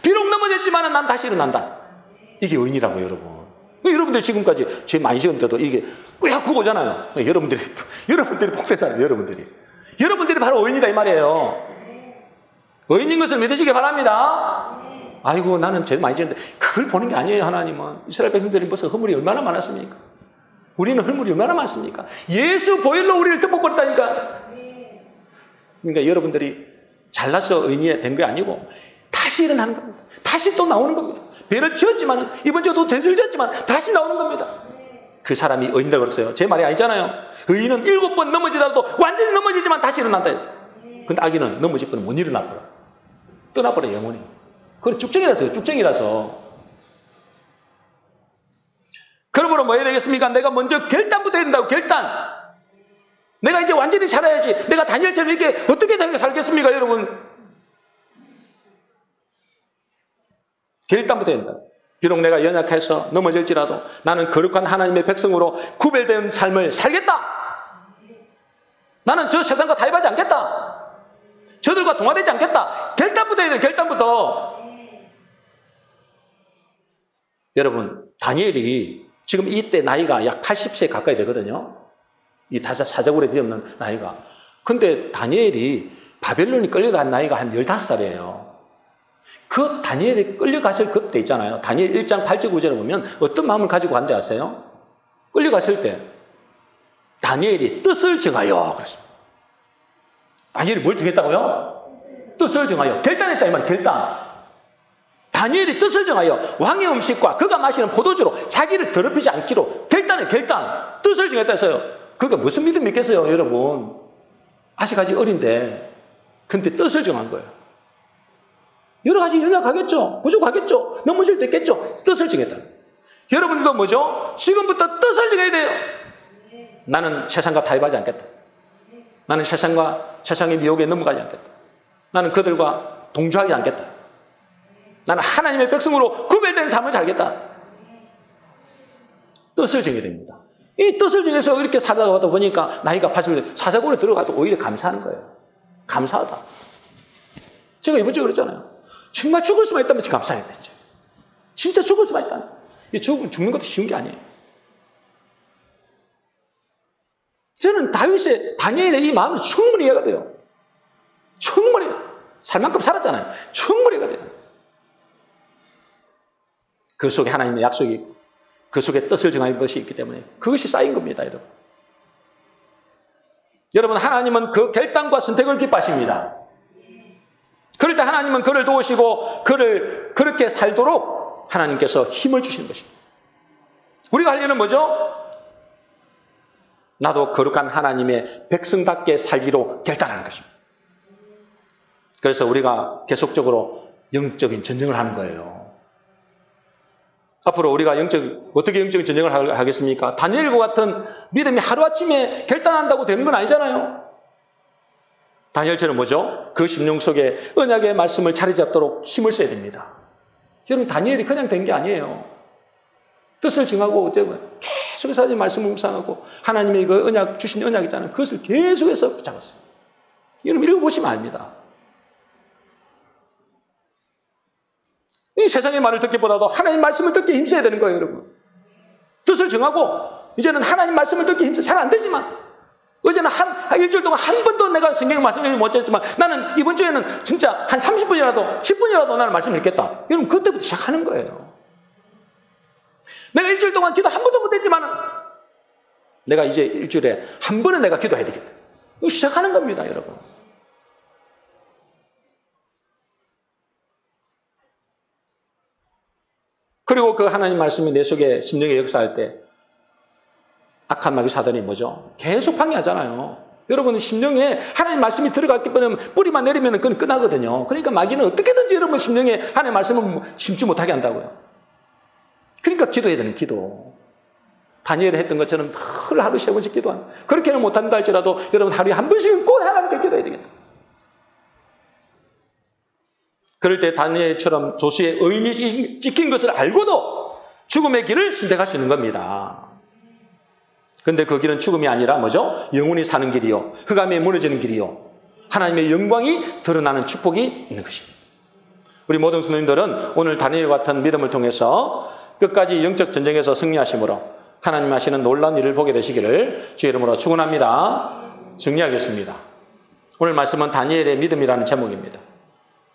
비록 넘어졌지만 난 다시 일어난다. 이게 의인이라고, 여러분. 여러분들 지금까지 죄 많이 지었는데도 이게 꾸역꾸고 오잖아요. 여러분들이 복되잖아요, 여러분들이 바로 의인이다 이 말이에요. 의인인 것을 믿으시기 바랍니다. 아이고, 나는 죄 많이 지었는데 그걸 보는 게 아니에요, 하나님은. 이스라엘 백성들이 벌써 허물이 얼마나 많았습니까? 우리는 헐물이 얼마나 많습니까? 예수 보혈로 우리를 덮어버렸다니까. 그러니까 여러분들이 잘나서 의인이 된 게 아니고 다시 일어나는 겁니다. 다시 또 나오는 겁니다. 죄를 지었지만 이번 주에도 죄를 지었지만 다시 나오는 겁니다. 그 사람이 의인이라고 그랬어요. 제 말이 아니잖아요. 의인은 7번 넘어지더라도 완전히 넘어지지만 다시 일어난다. 근데 악인은 넘어질 뻔 못 일어나버려. 떠나버려 영원히. 그건 쭉정이라서요. 쭉정이라서. 그러므로 뭐 해야 되겠습니까? 내가 먼저 결단부터 해야 된다고. 결단. 내가 이제 완전히 살아야지. 내가 다니엘처럼 이렇게 어떻게 살겠습니까 여러분? 결단부터 해야 된다. 비록 내가 연약해서 넘어질지라도 나는 거룩한 하나님의 백성으로 구별된 삶을 살겠다. 나는 저 세상과 타협하지 않겠다. 저들과 동화되지 않겠다. 결단부터 해야 돼요. 결단부터. 여러분, 다니엘이 지금 이때 나이가 약 80세 가까이 되거든요. 이 사자굴에 뒤엎는 나이가. 근데 다니엘이 바벨론이 끌려간 나이가 한 15살이에요. 그 다니엘이 끌려갔을 그때 있잖아요. 다니엘 1장 8절 9절을 보면 어떤 마음을 가지고 간지 아세요? 끌려갔을 때 다니엘이 뜻을 정하여 그랬습니다. 다니엘이 뭘 정했다고요? 뜻을 정하여. 결단했다 이 말이에요. 결단. 다니엘이 뜻을 정하여 왕의 음식과 그가 마시는 포도주로 자기를 더럽히지 않기로 결단해. 결단. 뜻을 정했다 했어요. 그가 무슨 믿음이 있겠어요 여러분. 아직까지 어린데 근데 뜻을 정한 거예요. 여러 가지 연약하겠죠. 부족하겠죠. 넘어질 때 있겠죠. 뜻을 정했다. 여러분들도 뭐죠? 지금부터 뜻을 정해야 돼요. 나는 세상과 타협하지 않겠다. 나는 세상의 미혹에 넘어가지 않겠다. 나는 그들과 동조하지 않겠다. 나는 하나님의 백성으로 구별된 삶을 살겠다. 뜻을 정해야 됩니다. 이 뜻을 정해서 이렇게 살아가다 보니까 나이가 80세 사자굴에 들어가도 오히려 감사하는 거예요. 감사하다. 제가 이번 주에 그랬잖아요. 정말 죽을 수만 있다면 감사해야 되죠. 진짜 죽을 수만 있다면. 죽는 것도 쉬운 게 아니에요. 저는 다니엘의 이 마음은 충분히 이해가 돼요. 충분히. 살 만큼 살았잖아요. 충분히 이해가 돼요. 그 속에 하나님의 약속이 있고, 그 속에 뜻을 정하는 것이 있기 때문에 그것이 쌓인 겁니다, 여러분. 여러분, 하나님은 그 결단과 선택을 기뻐하십니다. 그럴 때 하나님은 그를 도우시고 그를 그렇게 살도록 하나님께서 힘을 주시는 것입니다. 우리가 할 일은 뭐죠? 나도 거룩한 하나님의 백성답게 살기로 결단하는 것입니다. 그래서 우리가 계속적으로 영적인 전쟁을 하는 거예요. 앞으로 우리가 어떻게 영적인 전쟁을 하겠습니까? 다니엘과 같은 믿음이 하루아침에 결단한다고 되는 건 아니잖아요. 다니엘처럼 뭐죠? 그 심령 속에 언약의 말씀을 자리 잡도록 힘을 써야 됩니다. 여러분, 다니엘이 그냥 된 게 아니에요. 뜻을 정하고 계속해서 하나님의 말씀을 묵상하고 하나님의 그 언약, 주신 언약 있잖아요. 그것을 계속해서 붙잡았어요. 여러분, 읽어보시면 압니다. 이 세상의 말을 듣기보다도 하나님 말씀을 듣기 힘써야 되는 거예요, 여러분. 뜻을 정하고 이제는 하나님 말씀을 듣기 힘써. 잘 안 되지만 어제는 일주일 동안 한 번도 내가 성경 말씀을 못 듣지만 나는 이번 주에는 진짜 한 30분이라도 10분이라도 나는 말씀을 읽겠다. 여러분, 그때부터 시작하는 거예요. 내가 일주일 동안 기도 한 번도 못 했지만 내가 이제 일주일에 한 번은 내가 기도해야 되겠다. 이거 시작하는 겁니다, 여러분. 그리고 그 하나님 말씀이 내 속에 심령에 역사할 때 악한 마귀 사단이 뭐죠? 계속 방해하잖아요. 여러분, 심령에 하나님 말씀이 들어갔기 때문에 뿌리만 내리면 그건 끝나거든요. 그러니까 마귀는 어떻게든지 여러분 심령에 하나님 말씀을 심지 못하게 한다고요. 그러니까 기도해야 되는 기도. 다니엘이 했던 것처럼 늘 하루 3번씩 기도하는. 그렇게는 못한다 할지라도 여러분 하루에 한 번씩은 꼭 하나님께 기도해야 되겠다. 그럴 때 다니엘처럼 조수의 의인이 찍힌 것을 알고도 죽음의 길을 선택할 수 있는 겁니다. 그런데 그 길은 죽음이 아니라 뭐죠? 영원히 사는 길이요, 흑암에 무너지는 길이요, 하나님의 영광이 드러나는 축복이 있는 것입니다. 우리 모든 성도님들은 오늘 다니엘 같은 믿음을 통해서 끝까지 영적 전쟁에서 승리하심으로 하나님 하시는 놀라운 일을 보게 되시기를 주의 이름으로 축원합니다. 정리하겠습니다. 오늘 말씀은 다니엘의 믿음이라는 제목입니다.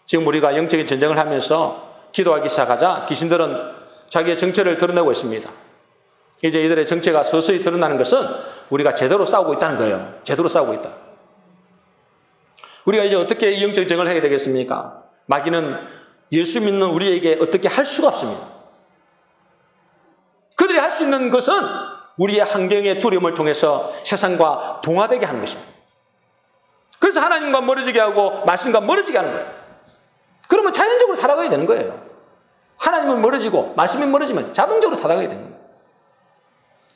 지금 우리가 영적인 전쟁을 하면서 기도하기 시작하자 귀신들은 자기의 정체를 드러내고 있습니다. 이제 이들의 정체가 서서히 드러나는 것은 우리가 제대로 싸우고 있다는 거예요. 제대로 싸우고 있다. 우리가 이제 어떻게 이 영적 전쟁을 해야 되겠습니까? 마귀는 예수 믿는 우리에게 어떻게 할 수가 없습니다. 그들이 할 수 있는 것은 우리의 환경의 두려움을 통해서 세상과 동화되게 하는 것입니다. 그래서 하나님과 멀어지게 하고 말씀과 멀어지게 하는 거예요. 그러면 자연적으로 살아가야 되는 거예요. 하나님은 멀어지고 말씀이 멀어지면 자동적으로 살아가야 되는 거예요.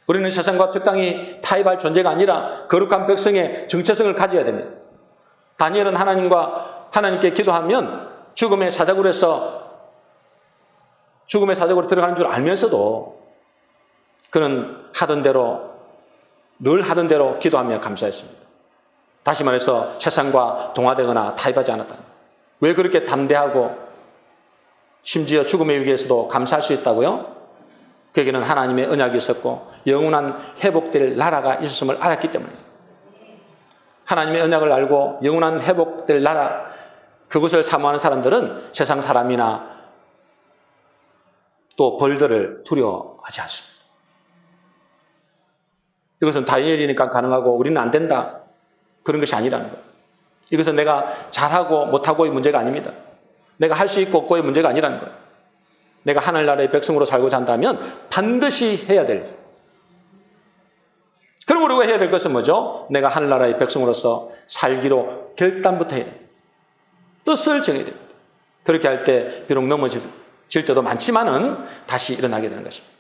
우리는 세상과 적당히 타협할 존재가 아니라 거룩한 백성의 정체성을 가져야 됩니다. 다니엘은 하나님께 기도하면 죽음의 사자굴로 들어가는 줄 알면서도 그는 늘 하던 대로 기도하며 감사했습니다. 다시 말해서 세상과 동화되거나 타협하지 않았다. 왜 그렇게 담대하고 심지어 죽음의 위기에서도 감사할 수 있다고요? 그에게는 하나님의 언약이 있었고 영원한 회복될 나라가 있었음을 알았기 때문입니다. 하나님의 언약을 알고 영원한 회복될 나라, 그것을 사모하는 사람들은 세상 사람이나 또 벌들을 두려워하지 않습니다. 이것은 다니엘이니까 가능하고 우리는 안 된다, 그런 것이 아니라는 거예요. 이것은 내가 잘하고 못하고의 문제가 아닙니다. 내가 할 수 있고 없고의 문제가 아니라는 거예요. 내가 하늘나라의 백성으로 살고자 한다면 반드시 해야 될, 그럼 우리가 해야 될 것은 뭐죠? 내가 하늘나라의 백성으로서 살기로 결단부터 해야 됩니다. 뜻을 정해야 됩니다. 그렇게 할 때 비록 넘어질 때도 많지만은 다시 일어나게 되는 것입니다.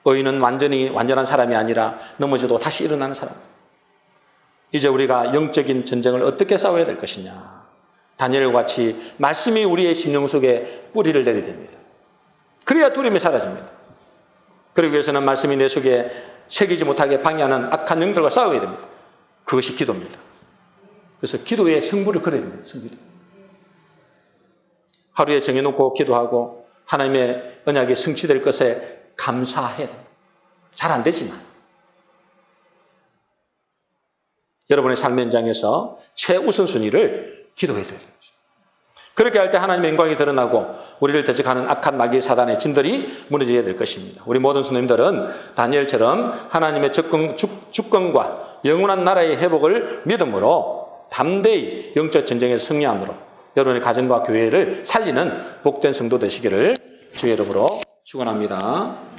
의인은 완전한 사람이 아니라 넘어져도 다시 일어나는 사람. 이제 우리가 영적인 전쟁을 어떻게 싸워야 될 것이냐. 다니엘과 같이 말씀이 우리의 심령 속에 뿌리를 내려야 됩니다. 그래야 두려움이 사라집니다. 그러기 위해서는 말씀이 내 속에 새기지 못하게 방해하는 악한 영들과 싸워야 됩니다. 그것이 기도입니다. 그래서 기도의 성부를 걸어야 됩니다. 성부를. 하루에 정해놓고 기도하고 하나님의 언약이 성취될 것에 감사해야 됩니다. 잘 안 되지만 여러분의 삶의 현장에서 최우선순위를 기도해야 됩니다. 그렇게 할 때 하나님의 영광이 드러나고 우리를 대적하는 악한 마귀의 사단의 짐들이 무너지게 될 것입니다. 우리 모든 성도님들은 다니엘처럼 하나님의 주권과 영원한 나라의 회복을 믿음으로 담대히 영적 전쟁에 승리함으로 여러분의 가정과 교회를 살리는 복된 성도 되시기를 주의 이름으로 축원합니다.